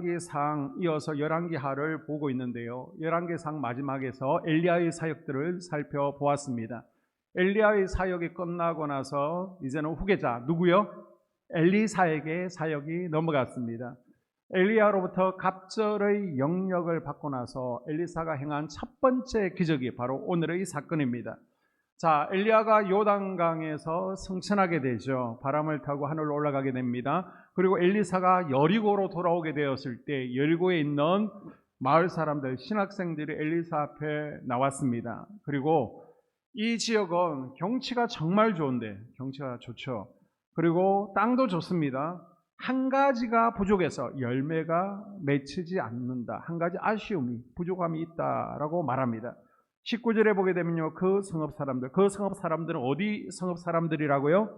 열왕기상 이어서 열왕기하를 보고 있는데요. 열왕기상 마지막에서 엘리야의 사역들을 살펴보았습니다. 엘리야의 사역이 끝나고 나서 이제는 후계자 누구요? 엘리사에게 사역이 넘어갔습니다. 엘리야로부터 갑절의 영역을 받고 나서 엘리사가 행한 첫 번째 기적이 바로 오늘의 사건입니다. 자, 엘리야가 요단강에서 승천하게 되죠. 바람을 타고 하늘로 올라가게 됩니다. 그리고 엘리사가 여리고로 돌아오게 되었을 때 여리고에 있는 마을 사람들, 신학생들이 엘리사 앞에 나왔습니다. 그리고 이 지역은 경치가 정말 좋은데, 경치가 좋죠. 그리고 땅도 좋습니다. 한 가지가 부족해서 열매가 맺히지 않는다. 한 가지 아쉬움이, 부족함이 있다라고 말합니다. 19절에 보게 되면요, 그 성읍 사람들은 어디 성읍 사람들이라고요?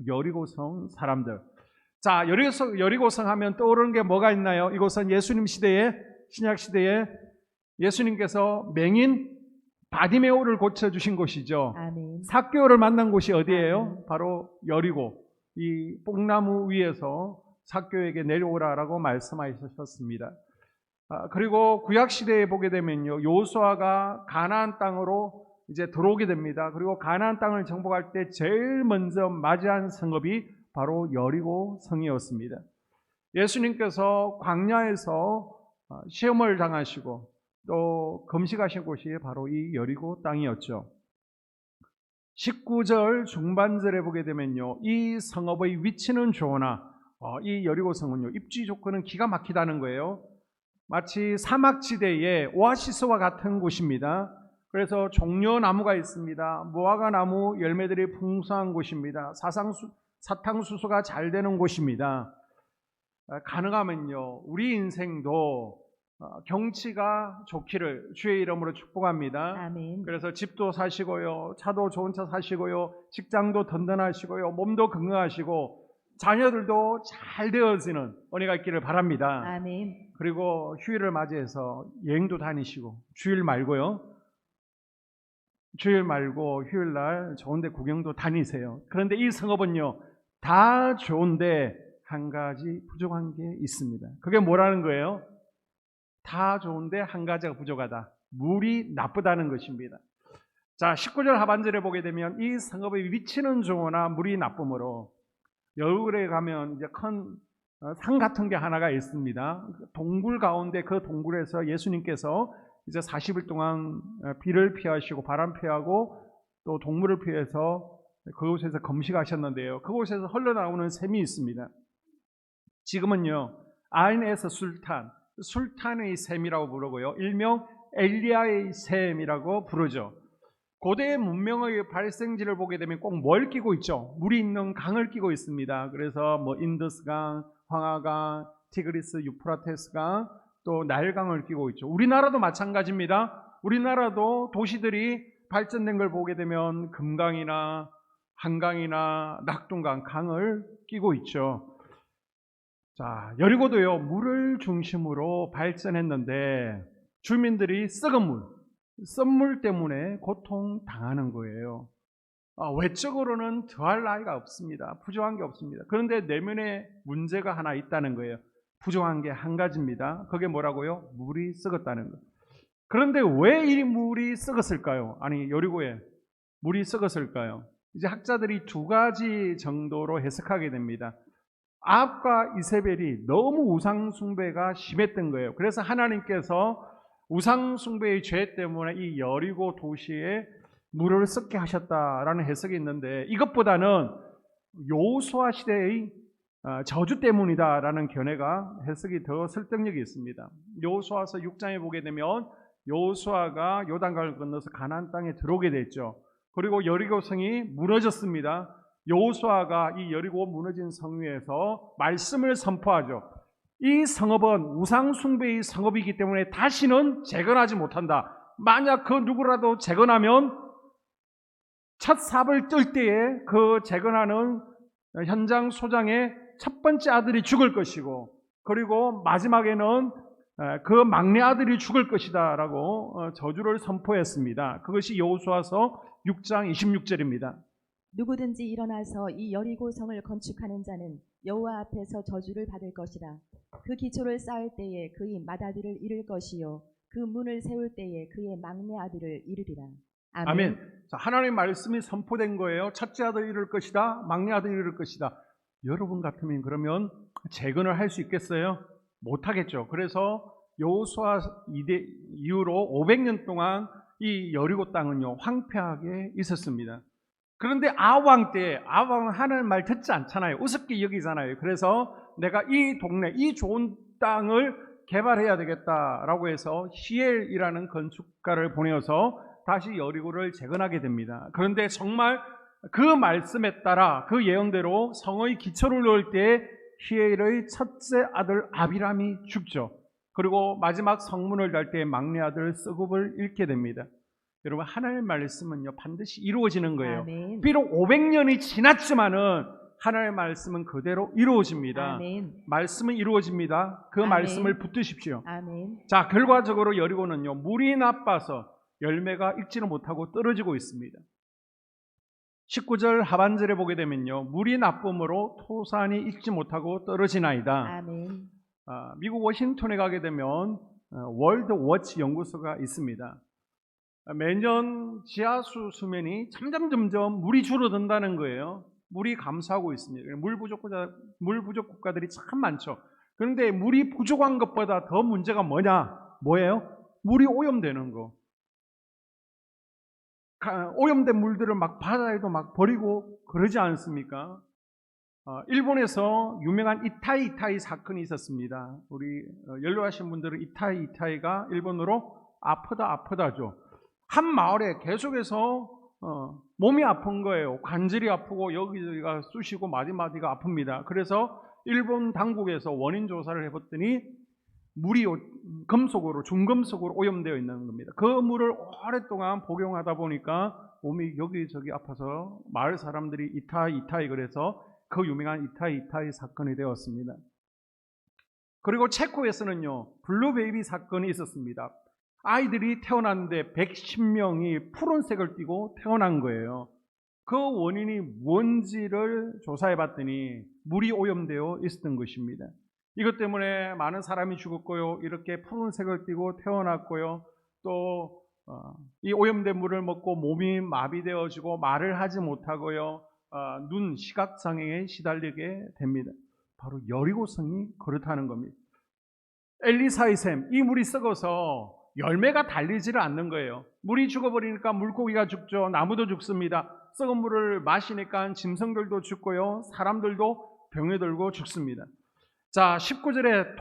여리고성 사람들. 자, 여리고성 하면 떠오르는 게 뭐가 있나요? 이곳은 예수님 시대에, 신약 시대에 예수님께서 맹인 바디메오를 고쳐주신 곳이죠. 아멘. 삭개오를 만난 곳이 어디예요? 아멘. 바로 여리고. 이 뽕나무 위에서 삭개오에게 내려오라라고 말씀하셨습니다. 그리고 구약 시대에 보게 되면요, 여호수아가 가나안 땅으로 이제 들어오게 됩니다. 그리고 가나안 땅을 정복할 때 제일 먼저 맞이한 성읍이 바로 여리고 성이었습니다. 예수님께서 광야에서 시험을 당하시고 또 금식하신 곳이 바로 이 여리고 땅이었죠. 19절 중반절에 보게 되면요, 이 성읍의 위치는 좋으나 이 여리고 성은요, 입지 조건은 기가 막히다는 거예요. 마치 사막지대의 오아시스와 같은 곳입니다. 그래서 종려나무가 있습니다. 무화과 나무 열매들이 풍성한 곳입니다. 사탕수수가 잘 되는 곳입니다. 가능하면요, 우리 인생도 경치가 좋기를 주의 이름으로 축복합니다. 아멘. 그래서 집도 사시고요, 차도 좋은 차 사시고요, 직장도 든든하시고요, 몸도 건강하시고 자녀들도 잘 되어지는 은혜가 있기를 바랍니다. 아멘. 그리고 휴일을 맞이해서 여행도 다니시고, 주일 말고 휴일날 좋은데 구경도 다니세요. 그런데 이 성읍은요, 다 좋은데 한 가지 부족한 게 있습니다. 그게 뭐라는 거예요? 다 좋은데 한 가지가 부족하다. 물이 나쁘다는 것입니다. 자, 19절 하반절에 보게 되면 이 성읍의 위치는 좋으나 물이 나쁨으로, 여울에 가면 이제 큰 산 같은 게 하나가 있습니다. 동굴 가운데 그 동굴에서 예수님께서 이제 40일 동안 비를 피하시고 바람 피하고 또 동물을 피해서 그곳에서 금식하셨는데요. 그곳에서 흘러나오는 샘이 있습니다. 지금은요, 아인에서 술탄의 샘이라고 부르고요, 일명 엘리야의 샘이라고 부르죠. 고대 문명의 발생지를 보게 되면 꼭 뭘 끼고 있죠? 물이 있는 강을 끼고 있습니다. 그래서 뭐 인더스강, 황하강, 티그리스, 유프라테스강, 또 나일강을 끼고 있죠. 우리나라도 마찬가지입니다. 우리나라도 도시들이 발전된 걸 보게 되면 금강이나 한강이나 낙동강, 강을 끼고 있죠. 자, 여리고도요, 물을 중심으로 발전했는데 주민들이 썩물 때문에 고통당하는 거예요. 외적으로는 더할 나위가 없습니다. 부족한 게 없습니다. 그런데 내면에 문제가 하나 있다는 거예요. 부족한 게 한 가지입니다. 그게 뭐라고요? 물이 썩었다는 거예요. 그런데 왜 이 물이 썩었을까요? 아니, 여리고에 물이 썩었을까요? 이제 학자들이 두 가지 정도로 해석하게 됩니다. 아합과 이세벨이 너무 우상숭배가 심했던 거예요. 그래서 하나님께서 우상숭배의 죄 때문에 이 여리고 도시에 물을 썩게 하셨다라는 해석이 있는데, 이것보다는 여호수아 시대의 저주 때문이다라는 견해가 해석이 더 설득력이 있습니다. 여호수아서 6장에 보게 되면 여호수아가 요단강을 건너서 가나안 땅에 들어오게 됐죠. 그리고 여리고 성이 무너졌습니다. 여호수아가 이 여리고 무너진 성 위에서 말씀을 선포하죠. 이 성읍은 우상숭배의 성읍이기 때문에 다시는 재건하지 못한다. 만약 그 누구라도 재건하면 첫 삽을 뜰 때에 그 재건하는 현장 소장의 첫 번째 아들이 죽을 것이고, 그리고 마지막에는 그 막내 아들이 죽을 것이다 라고 저주를 선포했습니다. 그것이 여호수아서 6장 26절입니다. 누구든지 일어나서 이 여리고 성을 건축하는 자는 여호와 앞에서 저주를 받을 것이라. 그 기초를 쌓을 때에 그의 맏아들을 잃을 것이요 그 문을 세울 때에 그의 막내 아들을 잃으리라. 아멘. 아멘. 자, 하나님의 말씀이 선포된 거예요. 첫째 아들 잃을 것이다. 막내 아들 잃을 것이다. 여러분 같으면 그러면 재건을 할 수 있겠어요? 못하겠죠. 그래서 여호수아 이후로 500년 동안 이 여리고 땅은요 황폐하게 있었습니다. 그런데 아왕 때 아왕은 하나님 말 듣지 않잖아요. 우습게 여기잖아요. 그래서 내가 이 동네 이 좋은 땅을 개발해야 되겠다라고 해서 히엘이라는 건축가를 보내어서 다시 여리고를 재건하게 됩니다. 그런데 정말 그 말씀에 따라 그 예언대로 성의 기초를 놓을 때 히엘의 첫째 아들 아비람이 죽죠. 그리고 마지막 성문을 달 때 막내 아들 스굽을 잃게 됩니다. 여러분 하나님의 말씀은요 반드시 이루어지는 거예요. 아멘. 비록 500년이 지났지만은 하나님의 말씀은 그대로 이루어집니다. 아멘. 말씀은 이루어집니다. 그 아멘. 말씀을 붙드십시오. 아멘. 자, 결과적으로 여리고는요 물이 나빠서 열매가 익지를 못하고 떨어지고 있습니다. 19절 하반절에 보게 되면요 물이 나쁨으로 토산이 익지 못하고 떨어지나이다. 아멘. 미국 워싱턴에 가게 되면 월드 워치 연구소가 있습니다. 매년 지하수 수면이 점점 물이 줄어든다는 거예요. 물이 감소하고 있습니다. 물 부족 국가들이 참 많죠. 그런데 물이 부족한 것보다 더 문제가 뭐예요? 물이 오염되는 거. 오염된 물들을 막 바다에도 막 버리고 그러지 않습니까? 일본에서 유명한 이타이 사건이 있었습니다. 우리 연로하신 분들은 이타이가 일본어로 아프다죠. 한 마을에 계속해서 몸이 아픈 거예요. 관절이 아프고 여기저기가 쑤시고 마디마디가 아픕니다. 그래서 일본 당국에서 원인 조사를 해봤더니 물이 중금속으로 오염되어 있는 겁니다. 그 물을 오랫동안 복용하다 보니까 몸이 여기저기 아파서 마을 사람들이 이타이 그래서 그 유명한 이타이 사건이 되었습니다. 그리고 체코에서는요 블루베이비 사건이 있었습니다. 아이들이 태어났는데 110명이 푸른색을 띠고 태어난 거예요. 그 원인이 뭔지를 조사해 봤더니 물이 오염되어 있었던 것입니다. 이것 때문에 많은 사람이 죽었고요. 이렇게 푸른색을 띠고 태어났고요. 또 이 오염된 물을 먹고 몸이 마비되어지고 말을 하지 못하고요. 시각장애에 시달리게 됩니다. 바로 여리고성이 그렇다는 겁니다. 엘리사의 샘, 이 물이 썩어서 열매가 달리지를 않는 거예요. 물이 죽어버리니까 물고기가 죽죠. 나무도 죽습니다. 썩은 물을 마시니까 짐승들도 죽고요. 사람들도 병에 들고 죽습니다. 자, 19절에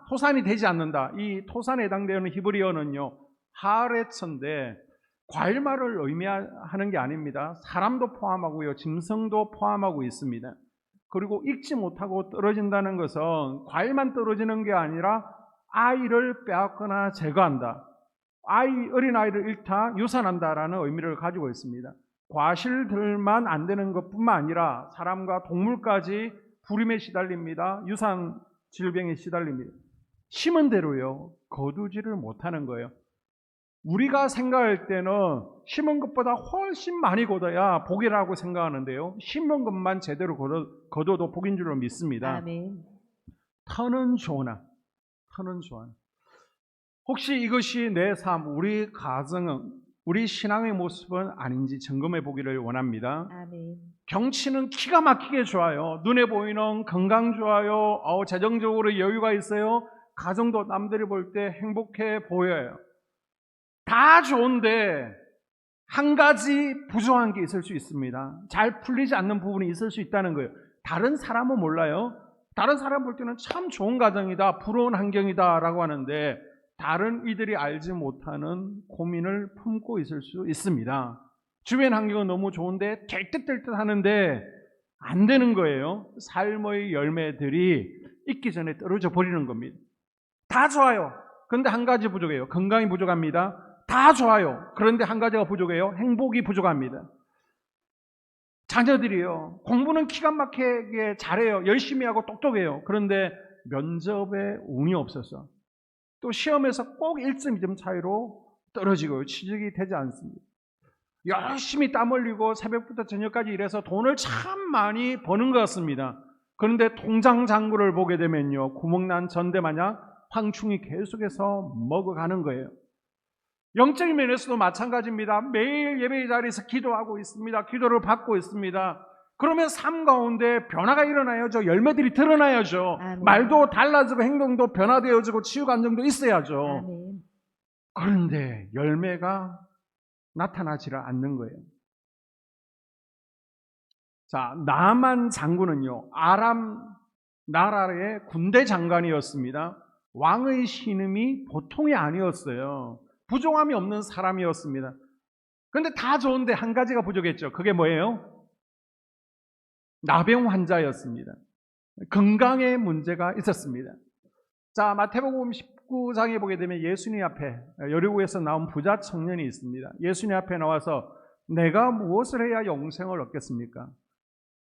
토산이 되지 않는다. 이 토산에 해당되는 히브리어는요 하레츠인데 과일말을 의미하는 게 아닙니다. 사람도 포함하고요 짐승도 포함하고 있습니다. 그리고 익지 못하고 떨어진다는 것은 과일만 떨어지는 게 아니라 아이를 빼앗거나 제거한다. 어린아이를 잃다 유산한다라는 의미를 가지고 있습니다. 과실들만 안 되는 것뿐만 아니라 사람과 동물까지 불임에 시달립니다. 유산 질병에 시달립니다. 심은 대로요 거두지를 못하는 거예요. 우리가 생각할 때는 심은 것보다 훨씬 많이 거둬야 복이라고 생각하는데요. 심은 것만 제대로 거둬도 복인 줄로 믿습니다. 아멘. 터는 좋으나 혹시 이것이 내 삶, 우리 가정은, 우리 신앙의 모습은 아닌지 점검해 보기를 원합니다. 아멘. 경치는 기가 막히게 좋아요. 눈에 보이는 건강 좋아요. 재정적으로 여유가 있어요. 가정도 남들이 볼 때 행복해 보여요. 다 좋은데 한 가지 부족한 게 있을 수 있습니다. 잘 풀리지 않는 부분이 있을 수 있다는 거예요. 다른 사람은 몰라요. 다른 사람 볼 때는 참 좋은 가정이다, 부러운 환경이다 라고 하는데 다른 이들이 알지 못하는 고민을 품고 있을 수 있습니다. 주변 환경은 너무 좋은데 될 듯 하는데 안 되는 거예요. 삶의 열매들이 익기 전에 떨어져 버리는 겁니다. 다 좋아요. 그런데 한 가지 부족해요. 건강이 부족합니다. 다 좋아요. 그런데 한 가지가 부족해요. 행복이 부족합니다. 자녀들이요. 공부는 기가 막히게 잘해요. 열심히 하고 똑똑해요. 그런데 면접에 운이 없어서 또 시험에서 꼭 1점, 2점 차이로 떨어지고요. 취직이 되지 않습니다. 열심히 땀 흘리고 새벽부터 저녁까지 일해서 돈을 참 많이 버는 것 같습니다. 그런데 통장 잔고를 보게 되면요, 구멍난 전대마냥 황충이 계속해서 먹어가는 거예요. 영적인 면에서도 마찬가지입니다. 매일 예배의 자리에서 기도하고 있습니다. 기도를 받고 있습니다. 그러면 삶 가운데 변화가 일어나야죠. 열매들이 드러나야죠. 아멘. 말도 달라지고 행동도 변화되어지고 치유 감정도 있어야죠. 아멘. 그런데 열매가 나타나지를 않는 거예요. 자, 나만 장군은요, 아람 나라의 군대 장관이었습니다. 왕의 신임이 보통이 아니었어요. 부족함이 없는 사람이었습니다. 그런데 다 좋은데 한 가지가 부족했죠. 그게 뭐예요? 나병 환자였습니다. 건강에 문제가 있었습니다. 자, 마태복음 19장에 보게 되면 예수님 앞에 여리고에서 나온 부자 청년이 있습니다. 예수님 앞에 나와서 내가 무엇을 해야 영생을 얻겠습니까?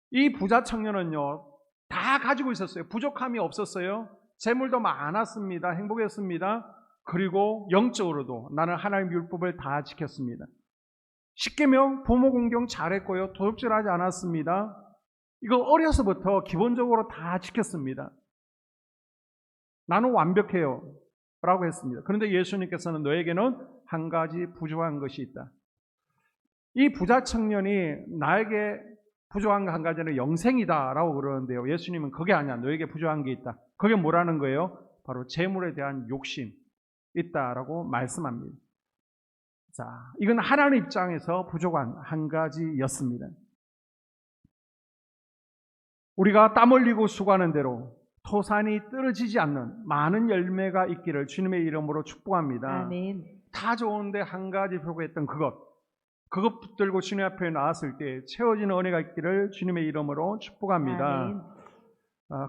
이 부자 청년은요, 다 가지고 있었어요. 부족함이 없었어요. 재물도 많았습니다. 행복했습니다. 그리고 영적으로도 나는 하나님의 율법을 다 지켰습니다. 십계명, 부모 공경 잘했고요. 도둑질하지 않았습니다. 이거 어려서부터 기본적으로 다 지켰습니다. 나는 완벽해요 라고 했습니다. 그런데 예수님께서는 너에게는 한 가지 부족한 것이 있다. 이 부자 청년이 나에게 부족한 한 가지는 영생이다 라고 그러는데요, 예수님은 그게 아니야. 너에게 부족한 게 있다. 그게 뭐라는 거예요? 바로 재물에 대한 욕심 있다라고 말씀합니다. 자, 이건 하나님 입장에서 부족한 한 가지였습니다. 우리가 땀 흘리고 수고하는 대로 토산이 떨어지지 않는 많은 열매가 있기를 주님의 이름으로 축복합니다. 아멘. 다 좋은데 한 가지 표구했던 그것 붙들고 주님 앞에 나왔을 때 채워지는 은혜가 있기를 주님의 이름으로 축복합니다. 아멘.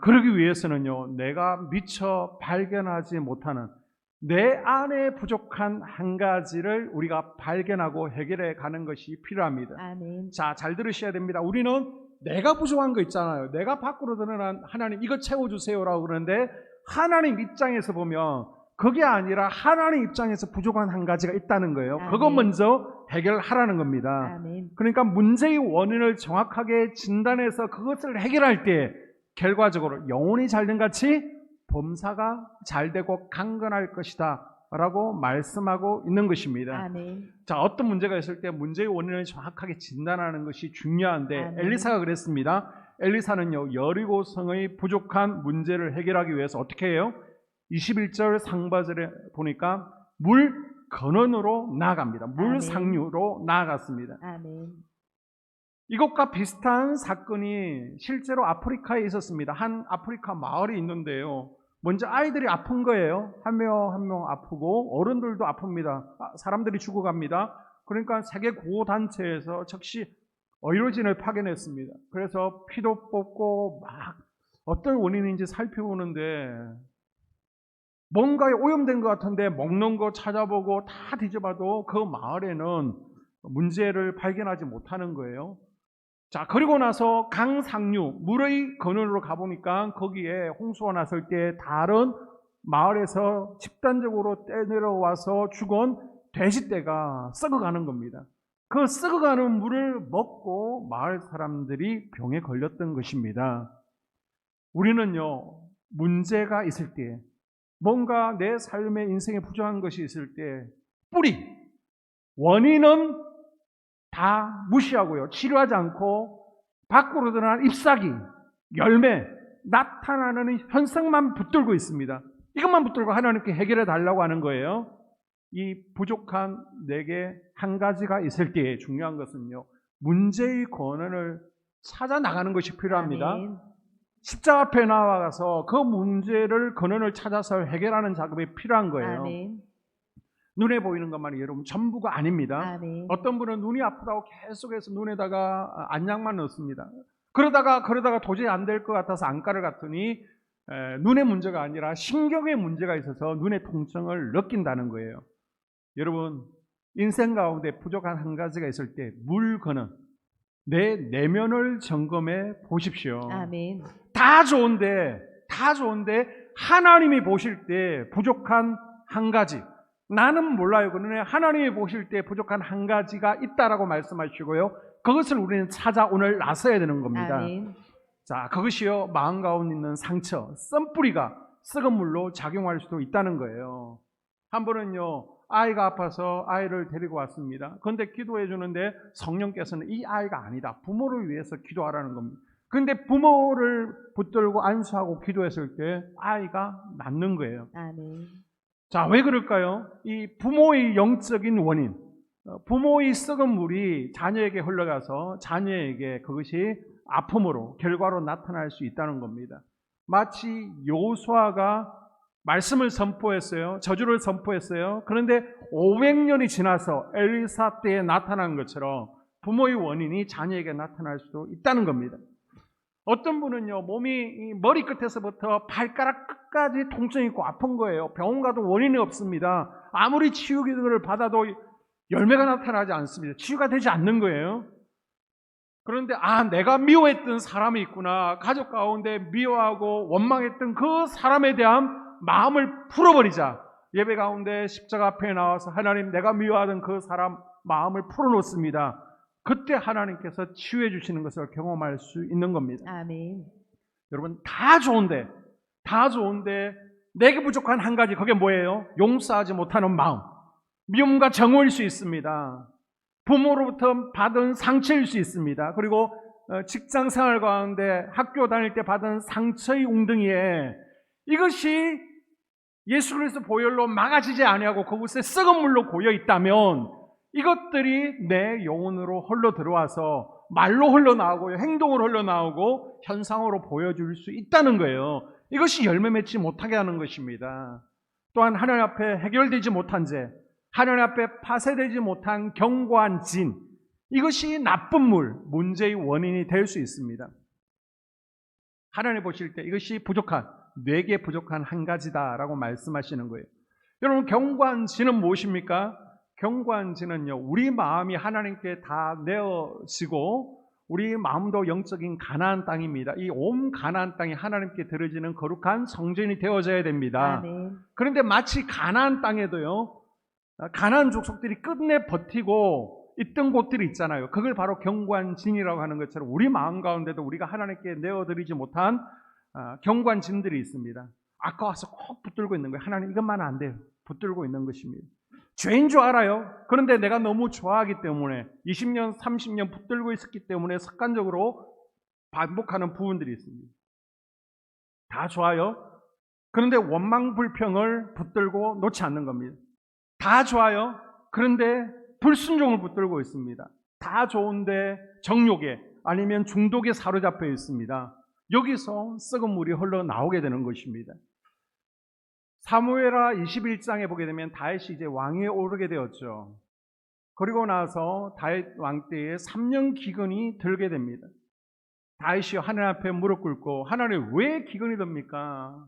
그러기 위해서는요, 내가 미처 발견하지 못하는 내 안에 부족한 한 가지를 우리가 발견하고 해결해 가는 것이 필요합니다. 아멘. 자, 잘 들으셔야 됩니다. 우리는 내가 부족한 거 있잖아요. 내가 밖으로 드러난 하나님 이거 채워주세요라고 그러는데 하나님 입장에서 보면 그게 아니라 하나님 입장에서 부족한 한 가지가 있다는 거예요. 아멘. 그거 먼저 해결하라는 겁니다. 아멘. 그러니까 문제의 원인을 정확하게 진단해서 그것을 해결할 때 결과적으로 영혼이 잘된 같이 범사가 잘되고 강건할 것이다 라고 말씀하고 있는 것입니다. 아멘. 자, 어떤 문제가 있을 때 문제의 원인을 정확하게 진단하는 것이 중요한데 아멘. 엘리사가 그랬습니다. 엘리사는요, 여리고 성의 부족한 문제를 해결하기 위해서 어떻게 해요? 21절 상반절에 보니까 물 근원으로 나아갑니다. 물 아멘. 상류로 나아갔습니다. 아멘. 이것과 비슷한 사건이 실제로 아프리카에 있었습니다. 한 아프리카 마을이 있는데요, 먼저 아이들이 아픈 거예요. 한 명 한 명 아프고 어른들도 아픕니다. 사람들이 죽어갑니다. 그러니까 세계 구호단체에서 즉시 의료진을 파견했습니다. 그래서 피도 뽑고 막 어떤 원인인지 살펴보는데 뭔가에 오염된 것 같은데 먹는 거 찾아보고 다 뒤져봐도 그 마을에는 문제를 발견하지 못하는 거예요. 자, 그리고 나서 강 상류 물의 근원으로 가보니까 거기에 홍수가 났을 때 다른 마을에서 집단적으로 떼내려와서 죽은 돼지떼가 썩어가는 겁니다. 그 썩어가는 물을 먹고 마을 사람들이 병에 걸렸던 것입니다. 우리는요, 문제가 있을 때, 뭔가 내 삶의 인생에 부족한 것이 있을 때 뿌리, 원인은 다 무시하고요, 치료하지 않고 밖으로 드러난 잎사귀, 열매, 나타나는 현상만 붙들고 있습니다. 이것만 붙들고 하나님께 해결해 달라고 하는 거예요. 이 부족한 내게 한 가지가 있을 때 중요한 것은요, 문제의 근원을 찾아 나가는 것이 필요합니다. 아멘. 십자가 앞에 나와서 그 문제를 근원을 찾아서 해결하는 작업이 필요한 거예요. 아멘. 눈에 보이는 것만이 여러분 전부가 아닙니다. 아멘. 어떤 분은 눈이 아프다고 계속해서 눈에다가 안약만 넣습니다. 그러다가 도저히 안 될 것 같아서 안과를 갔더니 눈의 문제가 아니라 신경의 문제가 있어서 눈의 통증을 느낀다는 거예요. 여러분, 인생 가운데 부족한 한 가지가 있을 때 물 근원, 내 내면을 점검해 보십시오. 아멘. 다 좋은데 하나님이 보실 때 부족한 한 가지, 나는 몰라요. 그러나 하나님이 보실 때 부족한 한 가지가 있다라고 말씀하시고요, 그것을 우리는 찾아 오늘 나서야 되는 겁니다. 아멘. 자, 그것이요, 마음 가운데 있는 상처, 썬뿌리가 썩은 물로 작용할 수도 있다는 거예요. 한 번은요, 아이가 아파서 아이를 데리고 왔습니다. 그런데 기도해 주는데 성령께서는 이 아이가 아니다, 부모를 위해서 기도하라는 겁니다. 그런데 부모를 붙들고 안수하고 기도했을 때 아이가 낫는 거예요. 아멘. 자, 왜 그럴까요? 이 부모의 영적인 원인, 부모의 썩은 물이 자녀에게 흘러가서 자녀에게 그것이 아픔으로, 결과로 나타날 수 있다는 겁니다. 마치 여호수아가 말씀을 선포했어요. 저주를 선포했어요. 그런데 500년이 지나서 엘리사 때에 나타난 것처럼 부모의 원인이 자녀에게 나타날 수도 있다는 겁니다. 어떤 분은요, 몸이 머리 끝에서부터 발가락 끝까지 통증이 있고 아픈 거예요. 병원 가도 원인이 없습니다. 아무리 치유 기도를 받아도 열매가 나타나지 않습니다. 치유가 되지 않는 거예요. 그런데 내가 미워했던 사람이 있구나. 가족 가운데 미워하고 원망했던 그 사람에 대한 마음을 풀어버리자. 예배 가운데 십자가 앞에 나와서 하나님, 내가 미워하던 그 사람 마음을 풀어놓습니다. 그때 하나님께서 치유해 주시는 것을 경험할 수 있는 겁니다. 아멘. 여러분, 다 좋은데 내게 부족한 한 가지, 그게 뭐예요? 용서하지 못하는 마음, 미움과 정오일 수 있습니다. 부모로부터 받은 상처일 수 있습니다. 그리고 직장 생활 가운데 학교 다닐 때 받은 상처의 웅덩이에 이것이 예수 그리스도 보혈로 막아지지 아니하고 그곳에 썩은 물로 고여 있다면 이것들이 내 영혼으로 흘러 들어와서 말로 흘러나오고 행동으로 흘러나오고 현상으로 보여줄 수 있다는 거예요. 이것이 열매 맺지 못하게 하는 것입니다. 또한 하나님 앞에 해결되지 못한 죄, 하나님 앞에 파쇄되지 못한 견고한 진, 이것이 나쁜 물, 문제의 원인이 될 수 있습니다. 하나님 보실 때 이것이 내게 부족한 한 가지다라고 말씀하시는 거예요. 여러분, 견고한 진은 무엇입니까? 견고한 진은요, 우리 마음이 하나님께 다 내어지고 우리 마음도 영적인 가나안 땅입니다. 이 온 가나안 땅이 하나님께 드려지는 거룩한 성전이 되어져야 됩니다. 아멘. 그런데 마치 가나안 땅에도요, 가나안 족속들이 끝내 버티고 있던 곳들이 있잖아요. 그걸 바로 견고한 진이라고 하는 것처럼 우리 마음 가운데도 우리가 하나님께 내어드리지 못한 견고한 진들이 있습니다. 아까워서 꼭 붙들고 있는 거예요. 하나님, 이것만 안 돼요. 붙들고 있는 것입니다. 죄인 줄 알아요. 그런데 내가 너무 좋아하기 때문에 20년, 30년 붙들고 있었기 때문에 습관적으로 반복하는 부분들이 있습니다. 다 좋아요. 그런데 원망 불평을 붙들고 놓지 않는 겁니다. 다 좋아요. 그런데 불순종을 붙들고 있습니다. 다 좋은데 정욕에 아니면 중독에 사로잡혀 있습니다. 여기서 썩은 물이 흘러나오게 되는 것입니다. 사무엘하 21장에 보게 되면 다윗이 이제 왕위에 오르게 되었죠. 그리고 나서 다윗 왕 때에 3년 기근이 들게 됩니다. 다윗이 하나님 앞에 무릎 꿇고, 하나님, 왜 기근이 듭니까?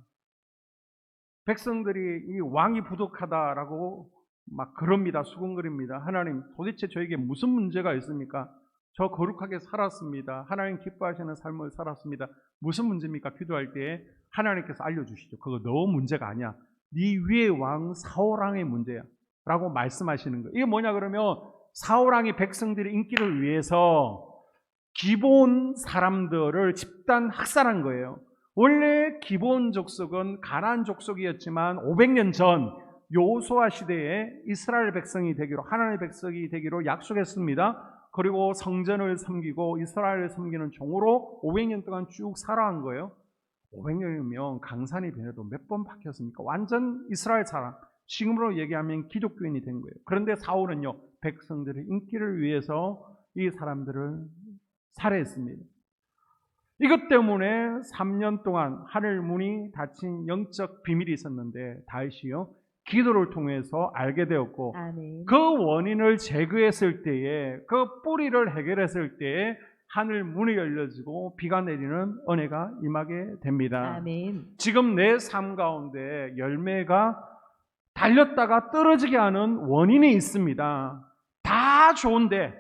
백성들이 이 왕이 부족하다라고 막 그럽니다. 수군거립니다. 하나님, 도대체 저에게 무슨 문제가 있습니까? 저 거룩하게 살았습니다. 하나님 기뻐하시는 삶을 살았습니다. 무슨 문제입니까? 기도할 때 하나님께서 알려주시죠. 그거 너 문제가 아니야. 네 위에 왕 사울왕의 문제야 라고 말씀하시는 거예요. 이게 뭐냐 그러면, 사울왕이 백성들의 인기를 위해서 기브온 사람들을 집단 학살한 거예요. 원래 기브온 족속은 가나안 족속이었지만 500년 전 여호수아 시대에 이스라엘 백성이 되기로, 하나님의 백성이 되기로 약속했습니다. 그리고 성전을 섬기고 이스라엘을 섬기는 종으로 500년 동안 쭉 살아간 거예요. 500년이면 강산이 변해도 몇 번 바뀌었습니까? 완전 이스라엘 사람, 지금으로 얘기하면 기독교인이 된 거예요. 그런데 사울은요, 백성들의 인기를 위해서 이 사람들을 살해했습니다. 이것 때문에 3년 동안 하늘 문이 닫힌 영적 비밀이 있었는데 다윗이요, 기도를 통해서 알게 되었고, 아멘. 그 원인을 제거했을 때에, 그 뿌리를 해결했을 때에 하늘 문이 열려지고 비가 내리는 은혜가 임하게 됩니다. 아멘. 지금 내 삶 가운데 열매가 달렸다가 떨어지게 하는 원인이 있습니다. 다 좋은데,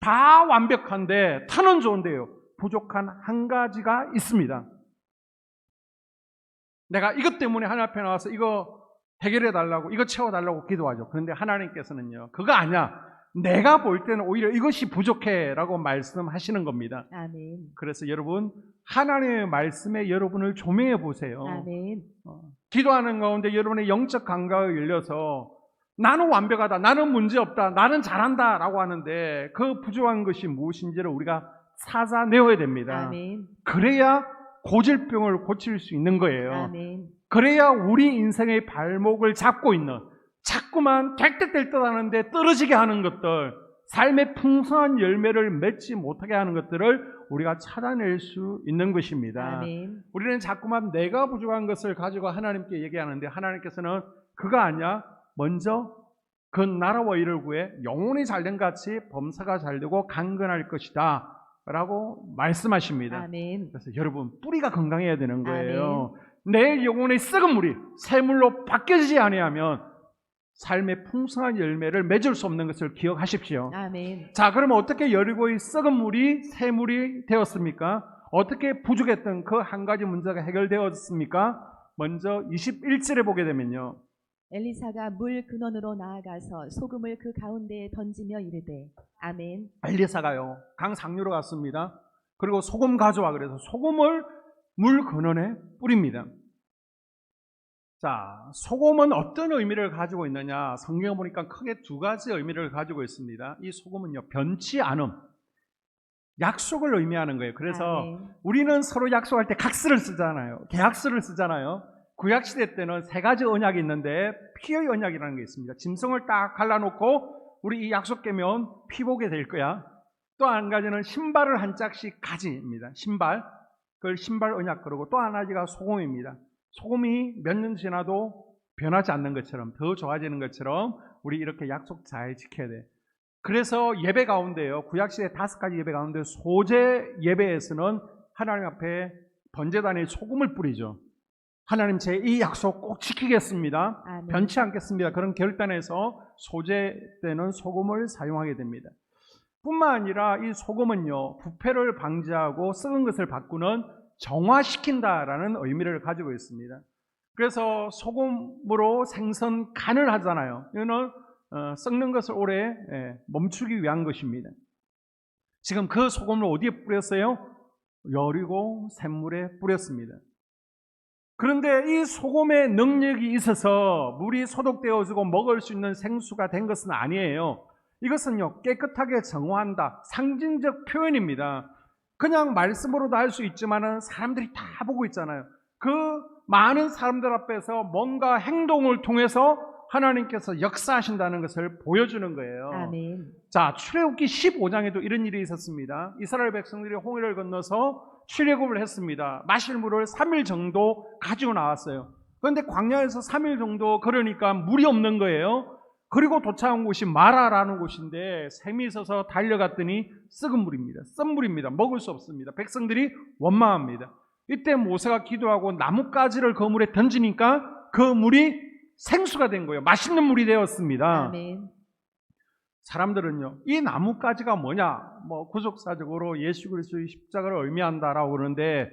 다 완벽한데, 타는 좋은데요, 부족한 한 가지가 있습니다. 내가 이것 때문에 하나님 앞에 나와서 이거 해결해 달라고, 이거 채워 달라고 기도하죠. 그런데 하나님께서는요, 그거 아니야. 내가 볼 때는 오히려 이것이 부족해라고 말씀하시는 겁니다. 아멘. 그래서 여러분 하나님의 말씀에 여러분을 조명해 보세요. 아멘. 기도하는 가운데 여러분의 영적 감각이 열려서 나는 완벽하다, 나는 문제없다, 나는 잘한다 라고 하는데 그 부족한 것이 무엇인지를 우리가 찾아내어야 됩니다. 아멘. 그래야 고질병을 고칠 수 있는 거예요. 아멘. 그래야 우리 인생의 발목을 잡고 있는, 자꾸만 될 듯 될 듯 하는데 떨어지게 하는 것들, 삶의 풍성한 열매를 맺지 못하게 하는 것들을 우리가 찾아낼 수 있는 것입니다. 아멘. 우리는 자꾸만 내가 부족한 것을 가지고 하나님께 얘기하는데 하나님께서는 그거 아니야. 먼저 그 나라와 일을 구해 영혼이 잘된 같이 범사가 잘되고 강건할 것이다 라고 말씀하십니다. 아멘. 그래서 여러분 뿌리가 건강해야 되는 거예요. 내 영혼의 썩은 물이 샘물로 바뀌지 아니하면 삶의 풍성한 열매를 맺을 수 없는 것을 기억하십시오. 아멘. 자, 그러면 어떻게 여리고의 썩은 물이 샘물이 되었습니까? 어떻게 부족했던 그 한 가지 문제가 해결되었습니까? 먼저 21절에 보게 되면요, 엘리사가 물 근원으로 나아가서 소금을 그 가운데에 던지며 이르되 아멘. 엘리사가요 강 상류로 갔습니다. 그리고 소금 가져와 그래서 소금을 물 근원에 뿌립니다. 자, 소금은 어떤 의미를 가지고 있느냐? 성경에 보니까 크게 두 가지 의미를 가지고 있습니다. 이 소금은요, 변치 않음, 약속을 의미하는 거예요. 그래서 아멘. 우리는 서로 약속할 때 각서를 쓰잖아요. 계약서를 쓰잖아요. 구약시대 때는 세 가지 언약이 있는데 피의 언약이라는 게 있습니다. 짐승을 딱 갈라놓고 우리 이 약속 깨면 피 보게 될 거야. 또 한 가지는 신발을 한 짝씩 가지입니다. 신발, 그걸 신발 언약 그러고 또 한 가지가 소금입니다. 소금이 몇 년 지나도 변하지 않는 것처럼 더 좋아지는 것처럼 우리 이렇게 약속 잘 지켜야 돼. 그래서 예배 가운데요, 구약시대 5가지 예배 가운데 소제 예배에서는 하나님 앞에 번제단에 소금을 뿌리죠. 하나님 제 이 약속 꼭 지키겠습니다. 아멘. 변치 않겠습니다. 그런 결단에서 소제 때는 소금을 사용하게 됩니다. 뿐만 아니라 이 소금은요, 부패를 방지하고 썩은 것을 바꾸는 정화시킨다라는 의미를 가지고 있습니다. 그래서 소금으로 생선 간을 하잖아요. 이거는 썩는 것을 오래 멈추기 위한 것입니다. 지금 그 소금을 어디에 뿌렸어요? 여리고 샘물에 뿌렸습니다. 그런데 이 소금의 능력이 있어서 물이 소독되어지고 먹을 수 있는 생수가 된 것은 아니에요. 이것은요, 깨끗하게 정화한다, 상징적 표현입니다. 그냥 말씀으로도 할 수 있지만은 사람들이 다 보고 있잖아요. 그 많은 사람들 앞에서 뭔가 행동을 통해서 하나님께서 역사하신다는 것을 보여주는 거예요. 아멘. 자, 출애굽기 15장에도 이런 일이 있었습니다. 이스라엘 백성들이 홍해를 건너서 출애굽을 했습니다. 마실 물을 3일 정도 가지고 나왔어요. 그런데 광야에서 3일 정도 걸으니까 물이 없는 거예요. 그리고 도착한 곳이 마라라는 곳인데 샘이 있어서 달려갔더니 썩은 물입니다. 쓴 물입니다. 먹을 수 없습니다. 백성들이 원망합니다. 이때 모세가 기도하고 나뭇가지를 그 물에 던지니까 그 물이 생수가 된 거예요. 맛있는 물이 되었습니다. 아멘. 사람들은요, 이 나뭇가지가 뭐냐? 구속사적으로 예수 그리스도의 십자가를 의미한다라고 그러는데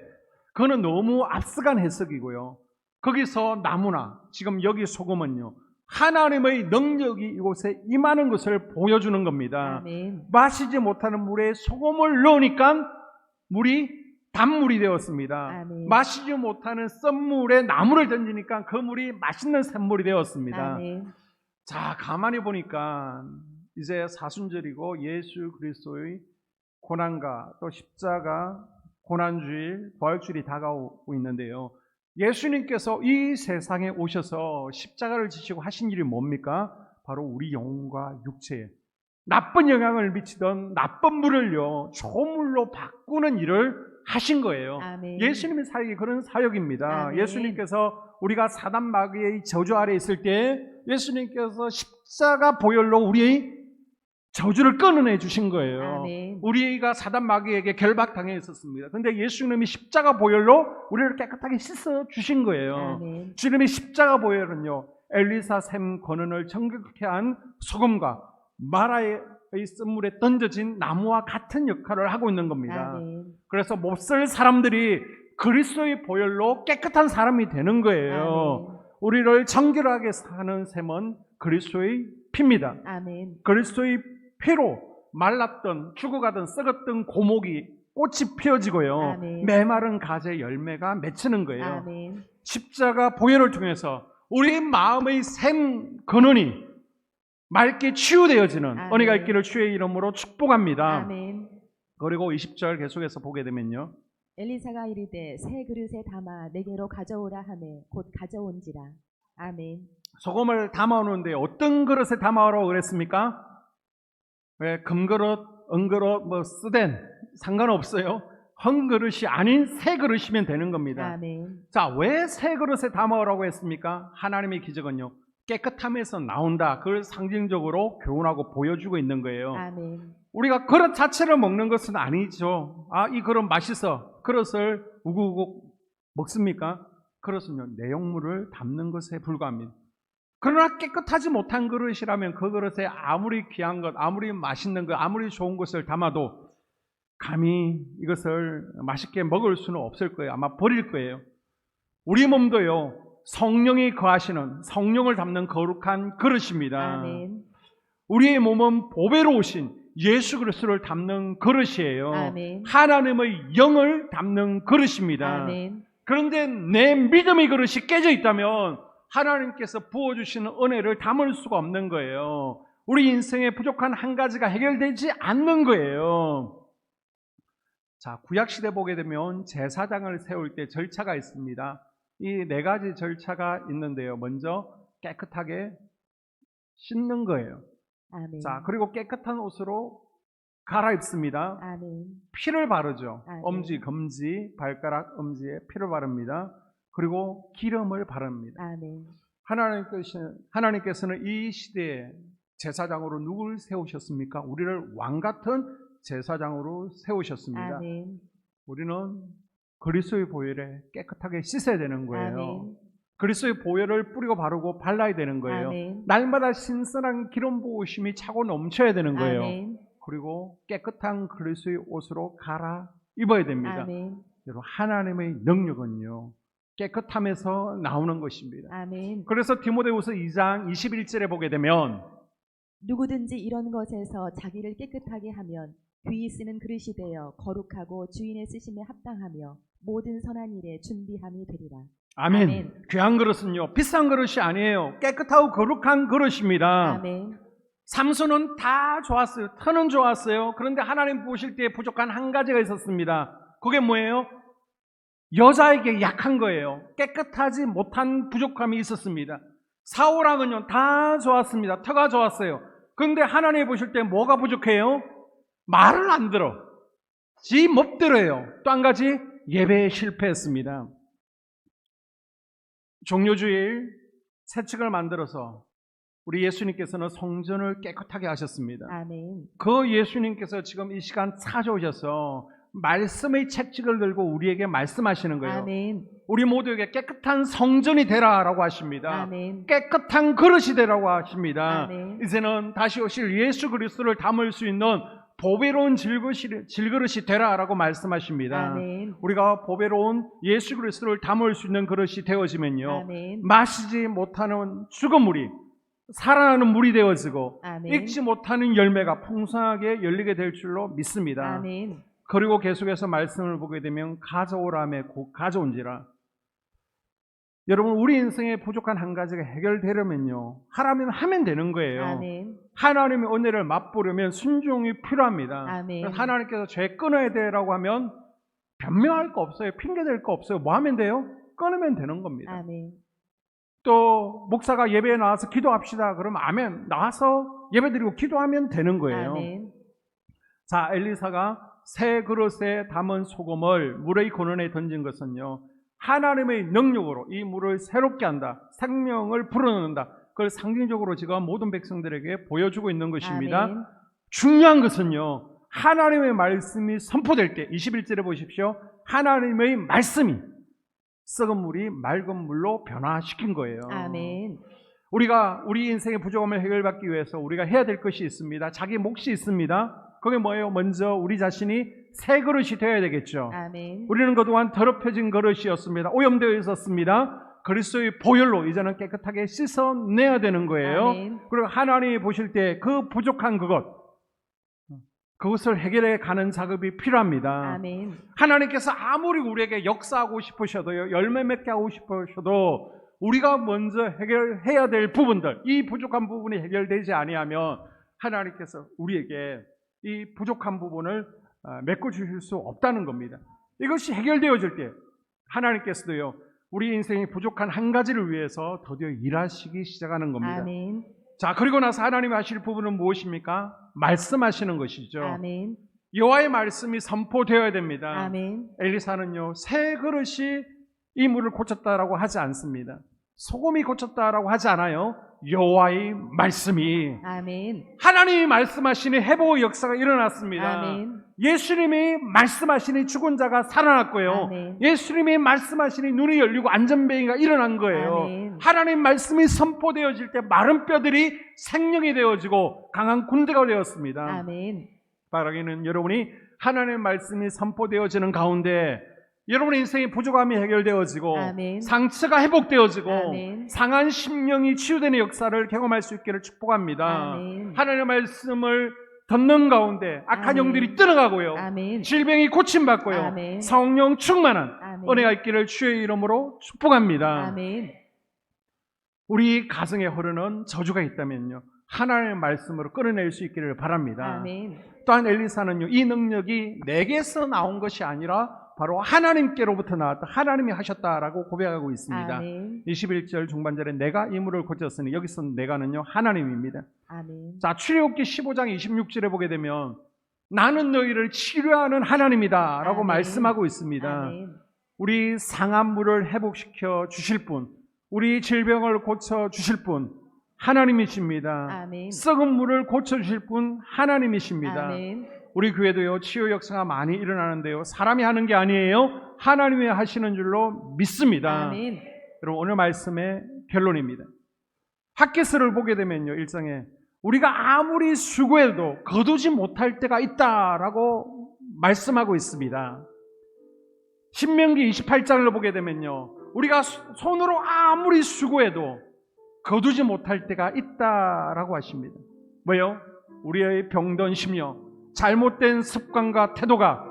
그거는 너무 앞서간 해석이고요. 거기서 나무나 지금 여기 소금은요, 하나님의 능력이 이곳에 임하는 것을 보여주는 겁니다. 아멘. 마시지 못하는 물에 소금을 넣으니까 물이 단물이 되었습니다. 아멘. 마시지 못하는 썬물에 나무를 던지니까 그 물이 맛있는 샘물이 되었습니다. 아멘. 자, 가만히 보니까 이제 사순절이고 예수 그리스도의 고난과 또 십자가, 고난주일, 부활주일이 다가오고 있는데요. 예수님께서 이 세상에 오셔서 십자가를 지시고 하신 일이 뭡니까? 바로 우리 영혼과 육체에 나쁜 영향을 미치던 나쁜 물을요, 좋은 물로 바꾸는 일을 하신 거예요. 아멘. 예수님의 사역이 그런 사역입니다. 아멘. 예수님께서 우리가 사단 마귀의 저주 아래 있을 때 예수님께서 십자가 보혈로 우리의 저주를 끊어내 주신 거예요. 아멘. 우리가 사단 마귀에게 결박당해 있었습니다. 그런데 예수님이 십자가 보혈로 우리를 깨끗하게 씻어 주신 거예요. 아멘. 주님의 십자가 보혈은요, 엘리사 샘 권원을 정결케 한 소금과 마라의 쓴물에 던져진 나무와 같은 역할을 하고 있는 겁니다. 아멘. 그래서 몹쓸 사람들이 그리스도의 보혈로 깨끗한 사람이 되는 거예요. 아멘. 우리를 정결하게 사는 셈은 그리스도의 피입니다. 아멘. 그리스도의 피로 말랐던 죽어가던 썩었던 고목이 꽃이 피어지고요. 아멘. 메마른 가지의 열매가 맺히는 거예요. 아멘. 십자가 보혈을 통해서 우리 마음의 샘 근원이 맑게 치유되어지는 아멘. 은혜가 있기를 주의 이름으로 축복합니다. 아멘. 그리고 20절 계속해서 보게 되면요. 엘리사가 이르되 새 그릇에 담아 내게로 가져오라 하매 곧 가져온지라. 아멘. 소금을 담아오는데 어떤 그릇에 담아오라고 그랬습니까? 왜 금그릇, 은그릇, 뭐 쓰된 상관없어요. 헝그릇이 아닌 새 그릇이면 되는 겁니다. 아멘. 자, 왜 새 그릇에 담아오라고 했습니까? 하나님의 기적은요, 깨끗함에서 나온다. 그걸 상징적으로 교훈하고 보여주고 있는 거예요. 아멘. 우리가 그릇 자체를 먹는 것은 아니죠. 아, 이 그릇 맛있어. 그릇을 우구우구 먹습니까? 그릇은요, 내용물을 담는 것에 불과합니다. 그러나 깨끗하지 못한 그릇이라면 그 그릇에 아무리 귀한 것, 아무리 맛있는 것, 아무리 좋은 것을 담아도 감히 이것을 맛있게 먹을 수는 없을 거예요. 아마 버릴 거예요. 우리 몸도요, 성령이 거하시는, 성령을 담는 거룩한 그릇입니다. 아멘. 우리의 몸은 보배로 오신 예수 그리스도를 담는 그릇이에요. 아멘. 하나님의 영을 담는 그릇입니다. 아멘. 그런데 내 믿음의 그릇이 깨져 있다면 하나님께서 부어주시는 은혜를 담을 수가 없는 거예요. 우리 인생의 부족한 한 가지가 해결되지 않는 거예요. 자, 구약시대 보게 되면 제사장을 세울 때 절차가 있습니다. 이 네 가지 절차가 있는데요. 먼저 깨끗하게 씻는 거예요. 아멘. 자, 그리고 깨끗한 옷으로 갈아입습니다. 아멘. 피를 바르죠. 아멘. 엄지, 검지, 발가락, 엄지에 피를 바릅니다. 그리고 기름을 바릅니다. 아멘. 하나님께서는 이 시대에 제사장으로 누굴 세우셨습니까? 우리를 왕 같은 제사장으로 세우셨습니다. 아멘. 우리는 그리스도의 보혈에 깨끗하게 씻어야 되는 거예요. 아멘. 그리스도의 보혈을 뿌리고 바르고 발라야 되는 거예요. 아멘. 날마다 신선한 기름 부으심이 차고 넘쳐야 되는 거예요. 아멘. 그리고 깨끗한 그리스도의 옷으로 갈아 입어야 됩니다. 아멘. 여러분, 하나님의 능력은요, 깨끗함에서 나오는 것입니다. 아멘. 그래서 디모데후서 2장 21절에 보게 되면 누구든지 이런 것에서 자기를 깨끗하게 하면 귀히 쓰는 그릇이 되어 거룩하고 주인의 쓰심에 합당하며 모든 선한 일에 준비함이 되리라. 아멘. 아멘. 귀한 그릇은요, 비싼 그릇이 아니에요. 깨끗하고 거룩한 그릇입니다. 아멘. 삼손은 다 좋았어요. 터는 좋았어요. 그런데 하나님 보실 때 부족한 한 가지가 있었습니다. 그게 뭐예요? 여자에게 약한 거예요. 깨끗하지 못한 부족함이 있었습니다. 사울왕은요, 다 좋았습니다. 터가 좋았어요. 그런데 하나님 보실 때 뭐가 부족해요? 말을 안 들어. 지 멋대로 해요. 또 한 가지, 예배에 실패했습니다. 종료주일 세칙을 만들어서 우리 예수님께서는 성전을 깨끗하게 하셨습니다. 아멘. 그 예수님께서 지금 이 시간 찾아오셔서 말씀의 책찍을 들고 우리에게 말씀하시는 거예요. 아멘. 우리 모두에게 깨끗한 성전이 되라라고 하십니다. 아멘. 깨끗한 그릇이 되라고 하십니다. 아멘. 이제는 다시 오실 예수 그리스도를 담을 수 있는 보배로운 질그릇이 되라라고 말씀하십니다. 아멘. 우리가 보배로운 예수 그리스도를 담을 수 있는 그릇이 되어지면요, 아멘. 마시지 못하는 죽은 물이 살아나는 물이 되어지고 아멘. 익지 못하는 열매가 풍성하게 열리게 될 줄로 믿습니다. 아멘. 그리고 계속해서 말씀을 보게 되면 가져오라며 곧 가져온지라. 여러분, 우리 인생의 부족한 한 가지가 해결되려면요, 하라면 하면 되는 거예요. 아멘. 하나님의 은혜를 맛보려면 순종이 필요합니다. 아멘. 그래서 하나님께서 죄 끊어야 되라고 하면 변명할 거 없어요. 핑계댈 거 없어요. 뭐 하면 돼요? 끊으면 되는 겁니다. 아멘. 또 목사가 예배에 나와서 기도합시다. 그러면 아멘. 나와서 예배드리고 기도하면 되는 거예요. 아멘. 자, 엘리사가 새 그릇에 담은 소금을 물의 근원에 던진 것은요, 하나님의 능력으로 이 물을 새롭게 한다. 생명을 불어넣는다. 그걸 상징적으로 지금 모든 백성들에게 보여주고 있는 것입니다. 아멘. 중요한 것은요, 하나님의 말씀이 선포될 때 21절에 보십시오. 하나님의 말씀이 썩은 물이 맑은 물로 변화시킨 거예요. 아멘. 우리가 우리 인생의 부족함을 해결받기 위해서 우리가 해야 될 것이 있습니다. 자기 몫이 있습니다. 그게 뭐예요? 먼저 우리 자신이 새 그릇이 되어야 되겠죠. 아멘. 우리는 그동안 더럽혀진 그릇이었습니다. 오염되어 있었습니다. 그리스도의 보혈로 이제는 깨끗하게 씻어내야 되는 거예요. 아멘. 그리고 하나님이 보실 때 그 부족한 그것, 그것을 해결해 가는 작업이 필요합니다. 아멘. 하나님께서 아무리 우리에게 역사하고 싶으셔도요, 열매 맺게 하고 싶으셔도 우리가 먼저 해결해야 될 부분들, 이 부족한 부분이 해결되지 아니하면 하나님께서 우리에게 이 부족한 부분을 메꿔 주실 수 없다는 겁니다. 이것이 해결되어질 때 하나님께서도요, 우리 인생이 부족한 한 가지를 위해서 드디어 일하시기 시작하는 겁니다. 아멘. 자, 그리고 나서 하나님이 하실 부분은 무엇입니까? 말씀하시는 것이죠. 아멘. 여호와의 말씀이 선포되어야 됩니다. 아멘. 엘리사는요, 새 그릇이 이 물을 고쳤다라고 하지 않습니다. 소금이 고쳤다라고 하지 않아요. 여호와의 말씀이, 아멘. 하나님이 말씀하시니 회복의 역사가 일어났습니다. 아멘. 예수님이 말씀하시니 죽은 자가 살아났고요. 아멘. 예수님이 말씀하시니 눈이 열리고 안전뱅이가 일어난 거예요. 아멘. 하나님 말씀이 선포되어질 때 마른 뼈들이 생명이 되어지고 강한 군대가 되었습니다. 아멘. 바라기는 여러분이 하나님의 말씀이 선포되어지는 가운데 여러분의 인생의 부족함이 해결되어지고 아멘. 상처가 회복되어지고 아멘. 상한 심령이 치유되는 역사를 경험할 수 있기를 축복합니다. 아멘. 하나님의 말씀을 듣는 가운데 악한 아멘. 영들이 떠나가고요. 아멘. 질병이 고침받고요. 아멘. 성령 충만한 아멘. 은혜가 있기를 주의 이름으로 축복합니다. 아멘. 우리 가정에 흐르는 저주가 있다면요, 하나님의 말씀으로 끌어낼 수 있기를 바랍니다. 아멘. 또한 엘리사는요, 이 능력이 내게서 나온 것이 아니라 바로 하나님께로부터 나왔다, 하나님이 하셨다라고 고백하고 있습니다. 아멘. 21절 중반절에 내가 이 물을 고쳤으니 여기서 내가는요, 하나님입니다. 아멘. 자, 출애굽기 15장 26절에 보게 되면 나는 너희를 치료하는 하나님이다 라고 아멘. 말씀하고 있습니다. 아멘. 우리 상한 물을 회복시켜 주실 분, 우리 질병을 고쳐 주실 분 하나님이십니다. 아멘. 썩은 물을 고쳐 주실 분 하나님이십니다. 아멘. 우리 교회도요, 치유 역사가 많이 일어나는데요, 사람이 하는 게 아니에요, 하나님이 하시는 줄로 믿습니다. 아멘. 여러분, 오늘 말씀의 결론입니다. 핫기스를 보게 되면요, 일장에 우리가 아무리 수고해도 거두지 못할 때가 있다라고 말씀하고 있습니다. 신명기 28장을 보게 되면요, 우리가 손으로 아무리 수고해도 거두지 못할 때가 있다라고 하십니다. 뭐요? 우리의 병든 심령, 잘못된 습관과 태도가,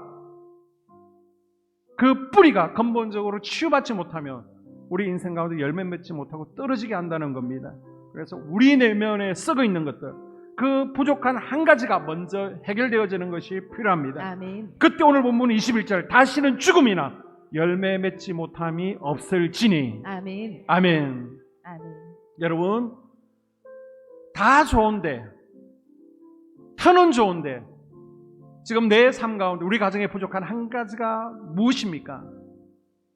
그 뿌리가 근본적으로 치유받지 못하면 우리 인생 가운데 열매 맺지 못하고 떨어지게 한다는 겁니다. 그래서 우리 내면에 썩어 있는 것들, 그 부족한 한 가지가 먼저 해결되어지는 것이 필요합니다. 아멘. 그때 오늘 본문 21절, 다시는 죽음이나 열매 맺지 못함이 없을지니. 아멘. 아멘. 아멘. 여러분, 다 좋은데, 터는 좋은데, 지금 내 삶 가운데 우리 가정에 부족한 한 가지가 무엇입니까?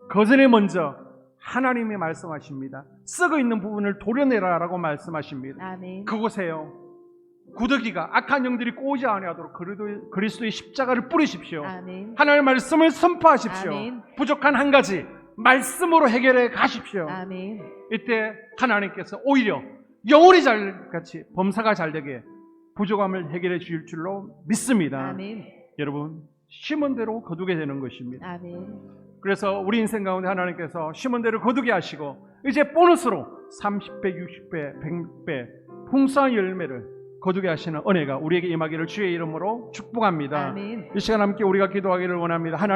그 전에 먼저 하나님이 말씀하십니다. 썩어 있는 부분을 도려내라라고 말씀하십니다. 아멘. 그곳에요, 구더기가, 악한 영들이 꼬지 아니하도록 그리스도의 십자가를 뿌리십시오. 아멘. 하나님의 말씀을 선포하십시오. 아멘. 부족한 한 가지 말씀으로 해결해 가십시오. 아멘. 이때 하나님께서 오히려 영혼이 잘같이 범사가 잘되게 부족함을 해결해 주실 줄로 믿습니다. 아멘. 여러분, 심은 대로 거두게 되는 것입니다. 아멘. 그래서 우리 인생 가운데 하나님께서 심은 대로 거두게 하시고 이제 보너스로 30배, 60배, 100배 풍성한 열매를 거두게 하시는 은혜가 우리에게 임하기를 주의 이름으로 축복합니다. 아멘. 이 시간 함께 우리가 기도하기를 원합니다. 하나님